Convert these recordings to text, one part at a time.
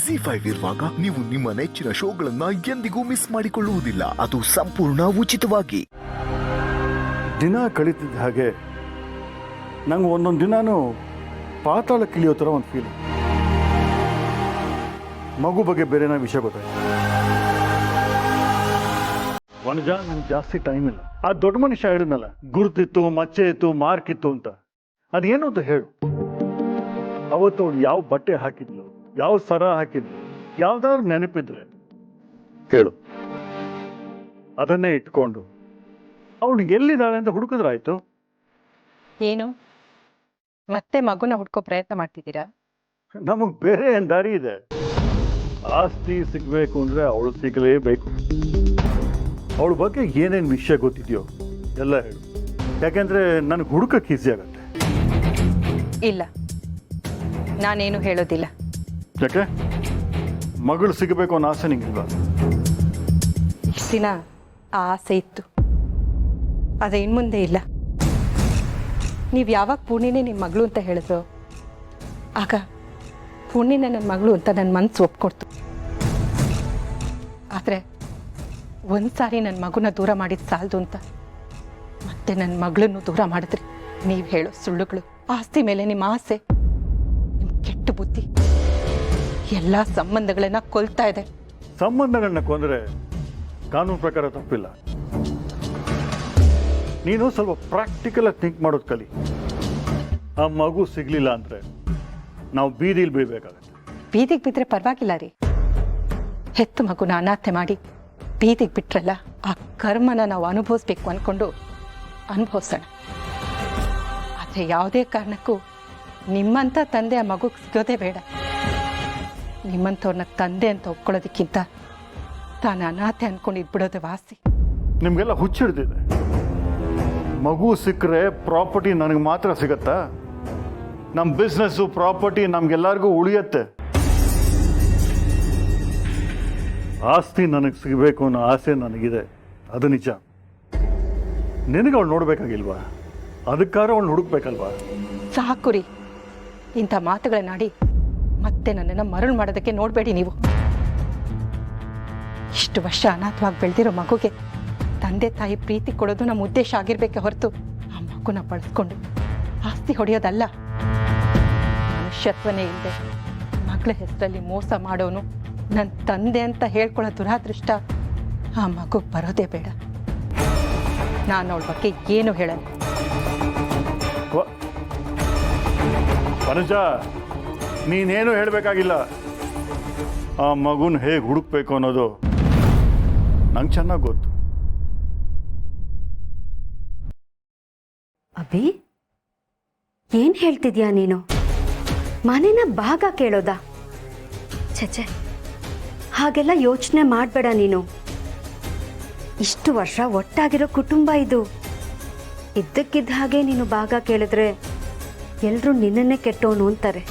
ಜಿ5 ಇರುವಾಗ ನೀವು ನಿಮ್ಮ ನೆಚ್ಚಿನ ಶೋಗಳನ್ನ ಎಂದಿಗೂ ಮಿಸ್ ಮಾಡಿಕೊಳ್ಳುವುದಿಲ್ಲ. ಅದು ಸಂಪೂರ್ಣ ಉಚಿತವಾಗಿ. ದಿನ ಕಳೀತಿದ್ದ ಹಾಗೆ ನಂಗೆ ಒಂದೊಂದು ದಿನಾನು ಪಾತಾಳ ಕಿಳಿಯೋ ಥರ ಒಂದು ಫೀಲಿಂಗ್. ಮಗು ಬಗ್ಗೆ ಬೇರೆನ ವಿಷಯ ಗೊತ್ತಾಯ್ತು. ವನಜ, ನಂಗೆ ಜಾಸ್ತಿ ಟೈಮ್ ಇಲ್ಲ. ಆ ದೊಡ್ಡ ಮನುಷ್ಯ ಹೇಳಿದ್ನಲ್ಲ, ಗುರುತಿತ್ತು, ಮಚ್ಚೆ ಇತ್ತು, ಮಾರ್ಕ್ ಇತ್ತು ಅಂತ, ಅದೇನು ಅಂತ ಹೇಳು. ಅವತ್ತು ಅವಳು ಯಾವ ಬಟ್ಟೆ ಹಾಕಿದ್ಲು, ಯಾವ ಸರ ಹಾಕಿದ್ಲು, ಯಾವ್ದಾದ್ರು ನೆನಪಿದ್ರೆ ಹೇಳು. ಅದನ್ನೇ ಇಟ್ಕೊಂಡು ಅವಳು ಎಲ್ಲಿದ್ದಾಳೆ ಅಂತ ಹುಡುಕಿದ್ರಾಯ್ತು. ಏನು ಮತ್ತೆ ಮಗುನ ಹುಡ್ಕೋ ಪ್ರಯತ್ನ ಮಾಡ್ತಿದ್ದೀರಾ? ನಮಗೆ ಬೇರೆ ಏನು ದಾರಿ ಇದೆ? ಆಸ್ತಿ ಸಿಗಬೇಕು ಅಂದರೆ ಅವಳು ಸಿಗಲೇಬೇಕು. ಅವಳ ಬಗ್ಗೆ ಏನೇನು ವಿಷಯ ಗೊತ್ತಿದೆಯೋ ಎಲ್ಲ ಹೇಳು. ಯಾಕೆಂದರೆ ನನಗೆ ಹುಡುಕಕ್ಕೆ ಈಸಿ ಆಗತ್ತೆ. ಇಲ್ಲ, ನಾನೇನು ಹೇಳೋದಿಲ್ಲ. ಯಾಕೆ? ಮಗಳು ಸಿಗಬೇಕು ಅನ್ನೋ ಆಸೆ ನಿಂಗಿಲ್ವಾ? ಇಷ್ಟು ದಿನ ಆ ಆಸೆ ಇತ್ತು, ಆದರೆ ಇನ್ಮುಂದೆ ಇಲ್ಲ. ನೀವು ಯಾವಾಗ ಪೂರ್ಣಿನೇ ನಿಮ್ಮ ಮಗಳು ಅಂತ ಹೇಳಿದ್ರು ಆಗ ಪೂರ್ಣಿನ ನನ್ನ ಮಗಳು ಅಂತ ನನ್ನ ಮನಸ್ಸು ಒಪ್ಕೊಡ್ತು. ಆದರೆ ಒಂದು ಸಾರಿ ನನ್ನ ಮಗುನ ದೂರ ಮಾಡಿದ ಸಾಲದು ಅಂತ ಮತ್ತೆ ನನ್ನ ಮಗಳನ್ನು ದೂರ ಮಾಡಿದ್ರಿ. ನೀವು ಹೇಳೋ ಸುಳ್ಳುಗಳು, ಆಸ್ತಿ ಮೇಲೆ ನಿಮ್ಮ ಆಸೆ, ನಿಮ್ಮ ಕೆಟ್ಟ ಬುದ್ಧಿ ಎಲ್ಲ ಸಂಬಂಧಗಳನ್ನ ಕೊಲ್ತಾ ಇದೆ. ಸಂಬಂಧಗಳನ್ನ ಕೊಂದರೆ ಕಾನೂನು ಪ್ರಕಾರ ತಪ್ಪಿಲ್ಲ. ನೀನು ಸ್ವಲ್ಪ ಪ್ರಾಕ್ಟಿಕಲ್ ಆಗಿ ಥಿಂಕ್ ಮಾಡೋದು ಕಲಿ. ಆ ಮಗು ಸಿಗ್ಲಿಲ್ಲ ಅಂದರೆ ನಾವು ಬೀದಿಲಿ ಬೀಳ್ಬೇಕಾಗತ್ತೆ. ಬೀದಿಗೆ ಬಿದ್ದರೆ ಪರವಾಗಿಲ್ಲ ರೀ. ಹೆತ್ತು ಮಗುನ ಅನಾಥೆ ಮಾಡಿ ಬೀದಿಗೆ ಬಿಟ್ರಲ್ಲ, ಆ ಕರ್ಮನ ನಾವು ಅನುಭವಿಸ್ಬೇಕು ಅಂದ್ಕೊಂಡು ಅನುಭವಿಸೋಣ. ಆದರೆ ಯಾವುದೇ ಕಾರಣಕ್ಕೂ ನಿಮ್ಮಂಥ ತಂದೆ ಆ ಮಗುಗೆ ಸಿಗೋದೇ ಬೇಡ. ನಿಮ್ಮಂಥವ್ರನ್ನ ತಂದೆ ಅಂತ ಒಪ್ಕೊಳ್ಳೋದಕ್ಕಿಂತ ತಾನು ಅನಾಥೆ ಅಂದ್ಕೊಂಡು ಇದ್ಬಿಡೋದು ವಾಸಿ. ನಿಮಗೆಲ್ಲ ಹುಚ್ಚಿಡ್ದಿದೆ. ಮಗು ಸಿಕ್ಕರೆ ಪ್ರಾಪರ್ಟಿ ನನಗೆ ಮಾತ್ರ ಸಿಗತ್ತಾ? ನಮ್ಮ ಬಿಸ್ನೆಸ್ಸು, ಪ್ರಾಪರ್ಟಿ ನಮಗೆಲ್ಲರಿಗೂ ಉಳಿಯತ್ತೆ. ಆಸ್ತಿ ನನಗೆ ಸಿಗಬೇಕು ಅನ್ನೋ ಆಸೆ ನನಗಿದೆ, ಅದು ನಿಜ. ನಿನಗೆ ಅವಳು ನೋಡ್ಬೇಕಾಗಿಲ್ವಾ? ಅದಕ್ಕಾದ್ರೆ ಅವಳು ಹುಡುಕ್ಬೇಕಲ್ವಾ? ಸಾಕು ರೀ, ಇಂಥ ಮಾತುಗಳನ್ನಾಡಿ ಮತ್ತೆ ನನ್ನನ್ನು ಮರಳು ಮಾಡೋದಕ್ಕೆ ನೋಡಬೇಡಿ ನೀವು. ಇಷ್ಟು ವರ್ಷ ಅನಾಥವಾಗಿ ಬೆಳೆದಿರೋ ಮಗುಗೆ ತಂದೆ ತಾಯಿ ಪ್ರೀತಿ ಕೊಡೋದು ನಮ್ಮ ಉದ್ದೇಶ ಆಗಿರ್ಬೇಕೆ ಹೊರತು ಆ ಮಗುನ ಬಳಸ್ಕೊಂಡು ಆಸ್ತಿ ಹೊಡೆಯೋದಲ್ಲ. ಮನುಷ್ಯತ್ವನೇ ಇಲ್ಲದೆ ಮಗಳ ಹೆಸರಲ್ಲಿ ಮೋಸ ಮಾಡೋನು ನನ್ನ ತಂದೆ ಅಂತ ಹೇಳ್ಕೊಳ್ಳೋ ದುರಾದೃಷ್ಟ ಆ ಮಗುಗೆ ಬರೋದೇ ಬೇಡ. ನಾನು ಅವಳ ಬಗ್ಗೆ ಏನು ಹೇಳಲ್ಲ. ವನಜ, ನೀನೇನು ಹೇಳಬೇಕಾಗಿಲ್ಲ. ಆ ಮಗುನ ಹೇಗೆ ಹುಡುಕ್ಬೇಕು ಅನ್ನೋದು ನಂಗೆ ಚೆನ್ನಾಗಿ ಗೊತ್ತು. ಅಭಿ, ಏನ್ ಹೇಳ್ತಿದ್ಯಾ ನೀನು? ಮನೇನ ಭಾಗ ಕೇಳೋದಾ? ಛೆ, ಹಾಗೆಲ್ಲ ಯೋಚನೆ ಮಾಡಬೇಡ ನೀನು. ಇಷ್ಟು ವರ್ಷ ಒಟ್ಟಾಗಿರೋ ಕುಟುಂಬ ಇದು. ಇದ್ದಕ್ಕಿದ್ದ ಹಾಗೆ ನೀನು ಭಾಗ ಕೇಳಿದ್ರೆ ಎಲ್ಲರೂ ನಿನ್ನನ್ನೇ ಕೆಟ್ಟವನು ಅಂತಾರೆ.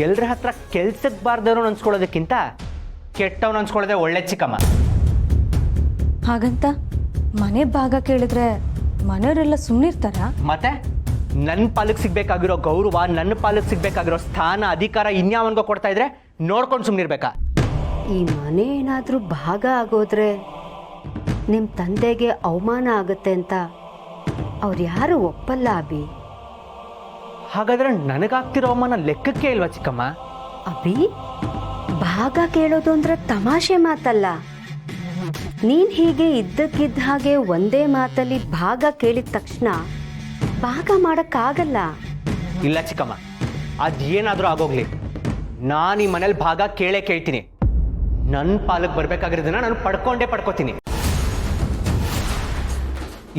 ಎಲ್ಲರ ಹತ್ರ ಕೆಲ್ಸಕ್ಕೆ ಬಾರ್ದವ್ರು ಅನ್ಸ್ಕೊಳ್ಳೋದಕ್ಕಿಂತ ಕೆಟ್ಟವನು ಅನ್ಸ್ಕೊಳ್ಳೋದೇ ಒಳ್ಳೆ ಚಿಕ್ಕಮ್ಮ. ಹಾಗಂತ ಮನೆ ಭಾಗ ಕೇಳಿದ್ರೆ ಮನೆಯವರೆಲ್ಲ ಸುಮ್ಮನಿರ್ತಾರ? ಮತ್ತೆ ನನ್ನ ಪಾಲಿಗೆ ಸಿಗ್ಬೇಕಾಗಿರೋ ಗೌರವ, ನನ್ನ ಪಾಲಿಗೆ ಸಿಗ್ಬೇಕಾಗಿರೋ ಸ್ಥಾನ, ಅಧಿಕಾರ ಇನ್ಯಾವನ್ಗೋ ಕೊಡ್ತಾ ಇದ್ರೆ ನೋಡ್ಕೊಂಡು ಸುಮ್ಮನಿರ್ಬೇಕಾ? ಈ ಮನೆ ಏನಾದರೂ ಭಾಗ ಆಗೋದ್ರೆ ನಿಮ್ಮ ತಂದೆಗೆ ಅವಮಾನ ಆಗುತ್ತೆ ಅಂತ ಅವ್ರು ಯಾರು ಒಪ್ಪಲ್ಲ ಅಭಿ. ಹಾಗಾದ್ರೆ ನನಗಾಗ್ತಿರೋ ಅವಮಾನ ಲೆಕ್ಕಕ್ಕೆ ಇಲ್ವಾ ಚಿಕ್ಕಮ್ಮ? ಅಭಿ, ಭಾಗ ಕೇಳೋದು ಅಂದ್ರೆ ತಮಾಷೆ ಮಾತಲ್ಲ. ನೀನ್ ಹೀಗೆ ಇದ್ದಕ್ಕಿದ್ದ ಹಾಗೆ ಒಂದೇ ಮಾತಲ್ಲಿ ಭಾಗ ಕೇಳಿದ ತಕ್ಷಣ ಭಾಗ ಮಾಡಕ್ಕಾಗಲ್ಲ. ಇಲ್ಲ ಚಿಕ್ಕಮ್ಮ, ಅದೇನಾದರೂ ಆಗೋಗ್ಲಿ, ನಾನು ಈ ಮನೇಲಿ ಭಾಗ ಕೇಳ್ತೀನಿ. ನನ್ನ ಪಾಲಕ್ಕೆ ಬರ್ಬೇಕಾಗಿರೋದನ್ನ ನಾನು ಪಡ್ಕೋತೀನಿ.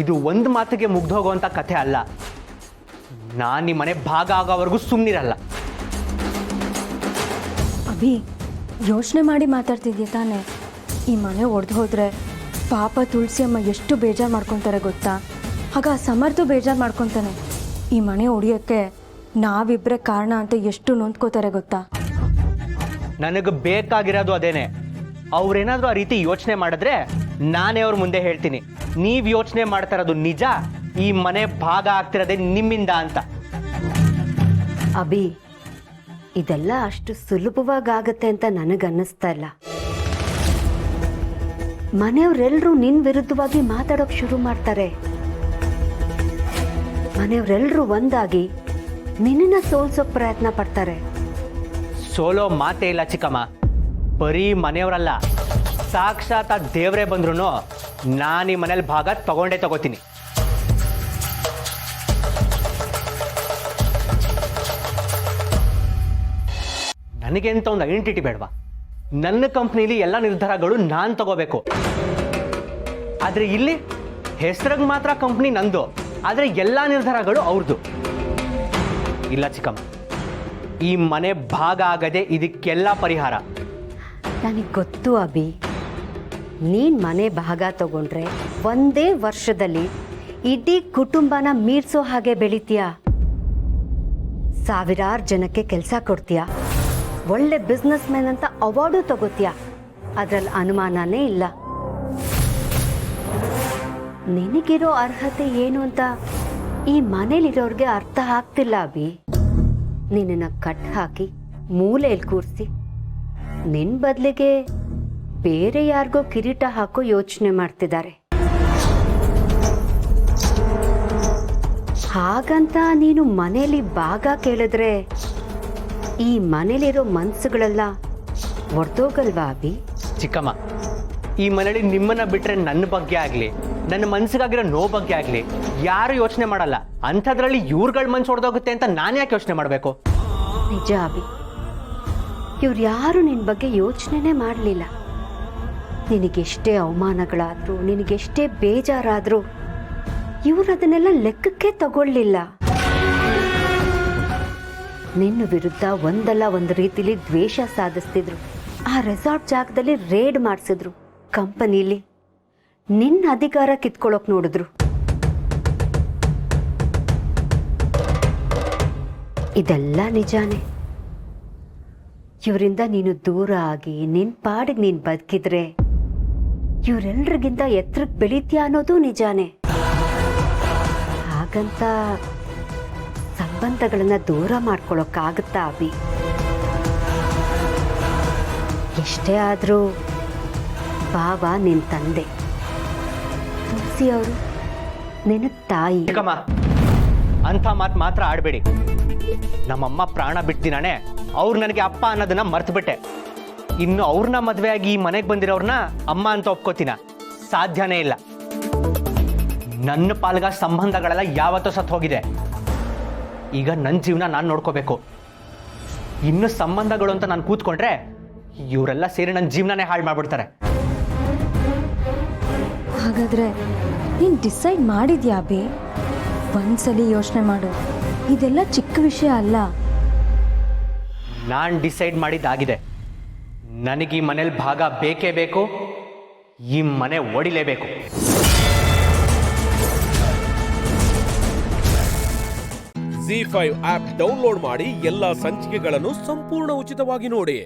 ಇದು ಒಂದು ಮಾತಿಗೆ ಮುಗ್ದು ಹೋಗುವಂಥ ಕಥೆ ಅಲ್ಲ. ನಾನು ಈ ಮನೆ ಭಾಗ ಆಗೋವರೆಗೂ ಸುಮ್ಮನಿರಲ್ಲ. ಅಭಿ, ಯೋಚನೆ ಮಾಡಿ ಮಾತಾಡ್ತಿದ್ಯಾ ತಾನೆ? ಈ ಮನೆ ಒಡೆದು ಹೋದ್ರೆ ಪಾಪ ತುಳಸಿ ಅಮ್ಮ ಎಷ್ಟು ಬೇಜಾರು ಮಾಡ್ಕೊತಾರೆ ಗೊತ್ತಾ? ಆಗ ಸಮರ್ಥ ಬೇಜಾರು ಮಾಡ್ಕೊತಾನೆ. ಈ ಮನೆ ಒಡೆಯೋಕ್ಕೆ ನಾವಿಬ್ಬರೇ ಕಾರಣ ಅಂತ ಎಷ್ಟು ನೊಂದ್ಕೋತಾರೆ ಗೊತ್ತಾ? ನನಗೆ ಬೇಕಾಗಿರೋದು ಅದೇನೆ. ಅವ್ರೇನಾದರೂ ಆ ರೀತಿ ಯೋಚನೆ ಮಾಡಿದ್ರೆ ನಾನೇ ಅವ್ರ ಮುಂದೆ ಹೇಳ್ತೀನಿ, ನೀವು ಯೋಚನೆ ಮಾಡ್ತಾ ಇರೋದು ನಿಜ, ಈ ಮನೆ ಭಾಗ ಆಗ್ತಿರೋದೇ ನಿಮ್ಮಿಂದ ಅಂತ. ಅಭಿ, ಇದೆಲ್ಲ ಅಷ್ಟು ಸುಲಭವಾಗತ್ತೆ ಅಂತ ನನಗನ್ನಿಸ್ತಾ ಇಲ್ಲ. ಮನೆಯವರೆಲ್ಲರೂ ನಿನ್ನ ವಿರುದ್ಧವಾಗಿ ಮಾತಾಡೋಕೆ ಶುರು ಮಾಡ್ತಾರೆ. ಮನೆಯವರೆಲ್ಲರೂ ಒಂದಾಗಿ ನಿನ್ನ ಸೋಲ್ಸೋಕ್ ಪ್ರಯತ್ನ ಪಡ್ತಾರೆ. ಸೋಲೋ ಮಾತೇ ಇಲ್ಲ ಚಿಕ್ಕಮ್ಮ. ಬರೀ ಮನೆಯವರಲ್ಲ, ಸಾಕ್ಷಾತ್ ದೇವರೇ ಬಂದ್ರು ನಾನು ಈ ಮನೇಲಿ ಭಾಗ ತಗೊಂಡೇ ತಗೋತೀನಿ. ನನಗೆ ಅಂತ ಒಂದು ಐಡೆಂಟಿಟಿ ಬೇಡವಾ? ನನ್ನ ಕಂಪ್ನಿಲಿ ಎಲ್ಲ ನಿರ್ಧಾರಗಳು ನಾನು ತಗೋಬೇಕು. ಆದರೆ ಇಲ್ಲಿ ಹೆಸರಿಗೆ ಮಾತ್ರ ಕಂಪ್ನಿ ನಂದು, ಆದರೆ ಎಲ್ಲ ನಿರ್ಧಾರಗಳು ಅವ್ರದ್ದು. ಇಲ್ಲ ಚಿಕ್ಕಮ್ಮ, ಈ ಮನೆ ಭಾಗ ಆಗದೆ ಇದಕ್ಕೆಲ್ಲ ಪರಿಹಾರ. ನನಗೆ ಗೊತ್ತು ಅಭಿ, ನೀನು ಮನೆ ಭಾಗ ತಗೊಂಡ್ರೆ ಒಂದೇ ವರ್ಷದಲ್ಲಿ ಇಡೀ ಕುಟುಂಬನ ಮೀರ್ಸೋ ಹಾಗೆ ಬೆಳಿತೀಯ. ಸಾವಿರಾರು ಜನಕ್ಕೆ ಕೆಲಸ ಕೊಡ್ತೀಯ, ಒಳ್ಳೆ ಬಿಸ್ನೆಸ್ ಮ್ಯಾನ್ ಅಂತ ಅವಾರ್ಡು ತಗೋತೀಯ. ಅದರಲ್ಲಿ ಅನುಮಾನನೇ ಇಲ್ಲ. ನಿನಗಿರೋ ಅರ್ಹತೆ ಏನು ಅಂತ ಈ ಮನೇಲಿರೋರ್ಗೆ ಅರ್ಥ ಆಗ್ತಿಲ್ಲ ಅಭಿ. ನಿನ್ನನ್ನು ಕಟ್ ಹಾಕಿ ಮೂಲೆಯಲ್ಲಿ ಕೂರಿಸಿ ನಿನ್ನ ಬದಲಿಗೆ ಬೇರೆ ಯಾರಿಗೋ ಕಿರೀಟ ಹಾಕೋ ಯೋಚನೆ ಮಾಡ್ತಿದ್ದಾರೆ. ಹಾಗಂತ ನೀನು ಮನೇಲಿ ಭಾಗ ಕೇಳಿದ್ರೆ ಈ ಮನೇಲಿರೋ ಮನಸ್ಸುಗಳೆಲ್ಲ ಒಡ್ದೋಗಲ್ವಾ ಅಭಿ? ಚಿಕ್ಕಮ್ಮ, ಈ ಮನೇಲಿ ನಿಮ್ಮನ್ನ ಬಿಟ್ರೆ ನನ್ನ ಬಗ್ಗೆ ಆಗಲಿ, ನನ್ನ ಮನ್ಸಿಗಾಗಿರೋ ನೋವು ಬಗ್ಗೆ ಆಗಲಿ ಯಾರು ಯೋಚನೆ ಮಾಡಲ್ಲ. ಅಂಥದ್ರಲ್ಲಿ ಇವ್ರುಗಳ ಮನ್ಸು ಹೊಡೆದೋಗುತ್ತೆ ಅಂತ ನಾನು ಯಾಕೆ ಯೋಚನೆ ಮಾಡಬೇಕು? ನಿಜ ಅಭಿ, ಇವ್ರು ಯಾರು ನಿನ್ನ ಬಗ್ಗೆ ಯೋಚನೆನೇ ಮಾಡಲಿಲ್ಲ. ನಿನಗೆಷ್ಟೇ ಅವಮಾನಗಳಾದರೂ, ನಿನಗೆಷ್ಟೇ ಬೇಜಾರಾದರೂ ಇವ್ರು ಅದನ್ನೆಲ್ಲ ಲೆಕ್ಕಕ್ಕೆ ತಗೊಳ್ಳಿಲ್ಲ. ನಿನ್ನ ವಿರುದ್ಧ ಒಂದಲ್ಲ ಒಂದು ರೀತಿಲಿ ದ್ವೇಷ ಸಾಧಿಸ್ತಿದ್ರು. ಆ ರೆಸಾರ್ಟ್ ಜಾಗದಲ್ಲಿ ರೇಡ್ ಮಾಡಿಸಿದ್ರು. ಕಂಪನಿಲಿ ನಿನ್ನ ಅಧಿಕಾರ ಕಿತ್ಕೊಳ್ಳೋಕೆ ನೋಡಿದ್ರು. ಇದೆಲ್ಲ ನಿಜಾನೇ. ಇವರಿಂದ ನೀನು ದೂರ ಆಗಿ ನಿನ್ನ ಪಾಡಿಗೆ ನೀನು ಬದುಕಿದ್ರೆ ಇವರೆಲ್ಲರಿಗಿಂತ ಎತ್ತರಕ್ಕೆ ಬೆಳೀತೀಯ ಅನ್ನೋದು ನಿಜಾನೇ. ಹಾಗಂತ ಸಂಬಂಧಗಳನ್ನ ದೂರ ಮಾಡ್ಕೊಳ್ಳೋಕ್ಕಾಗುತ್ತಾ ಅಭಿ? ಎಷ್ಟೇ ಆದರೂ ಬಾವ ನಿನ್ನ ತಂದೆ, ತುಳಸಿ ಅವರು ನಿನ್ನ ತಾಯಿ. ಚಿಕ್ಕಮ್ಮ, ಅಂಥ ಮಾತು ಮಾತ್ರ ಆಡಬೇಡಿ. ನಮ್ಮಮ್ಮ ಪ್ರಾಣ ಬಿಡ್ತೀನಾನೆ ಅವ್ರು ನನಗೆ ಅಪ್ಪ ಅನ್ನೋದನ್ನ ಮರ್ತ್ಬಿಟ್ಟೆ. ಇನ್ನು ಅವ್ರನ್ನ ಮದುವೆ ಆಗಿ ಈ ಮನೆಗೆ ಬಂದಿರೋರ್ನ ಅಮ್ಮ ಅಂತ ಒಪ್ಕೋತೀನ? ಸಾಧ್ಯನೇ ಇಲ್ಲ. ನನ್ನ ಪಾಲ್ಗ ಸಂಬಂಧಗಳೆಲ್ಲ ಯಾವತ್ತೂ ಸತ್ತು ಹೋಗಿದೆ. ಈಗ ನನ್ನ ಜೀವನ ನಾನು ನೋಡ್ಕೋಬೇಕು. ಇನ್ನು ಸಂಬಂಧಗಳು ಅಂತ ನಾನು ಕೂತ್ಕೊಂಡ್ರೆ ಇವರೆಲ್ಲ ಸೇರಿ ನನ್ನ ಜೀವನನೇ ಹಾಳು ಮಾಡ್ಬಿಡ್ತಾರೆ. ಹಾಗಾದ್ರೆ ನೀನು ಡಿಸೈಡ್ ಮಾಡಿದ್ಯಾ ಅಭಿ? ಒಂದ್ಸಲಿ ಯೋಚನೆ ಮಾಡು, ಇದೆಲ್ಲ ಚಿಕ್ಕ ವಿಷಯ ಅಲ್ಲ. ನಾನು ಡಿಸೈಡ್ ಮಾಡಿದ್ದಾಗಿದೆ. ನನಗೆ ಈ ಮನೇಲಿ ಭಾಗ ಬೇಕೇ ಬೇಕು. ಈ ಮನೆ ಒಡಿಲೇಬೇಕು. ZEE5 ಆಪ್ ಡೌನ್ಲೋಡ್ ಮಾಡಿ ಎಲ್ಲಾ ಸಂಚಿಕೆಗಳನ್ನು ಸಂಪೂರ್ಣ ಉಚಿತವಾಗಿ ನೋಡಿ.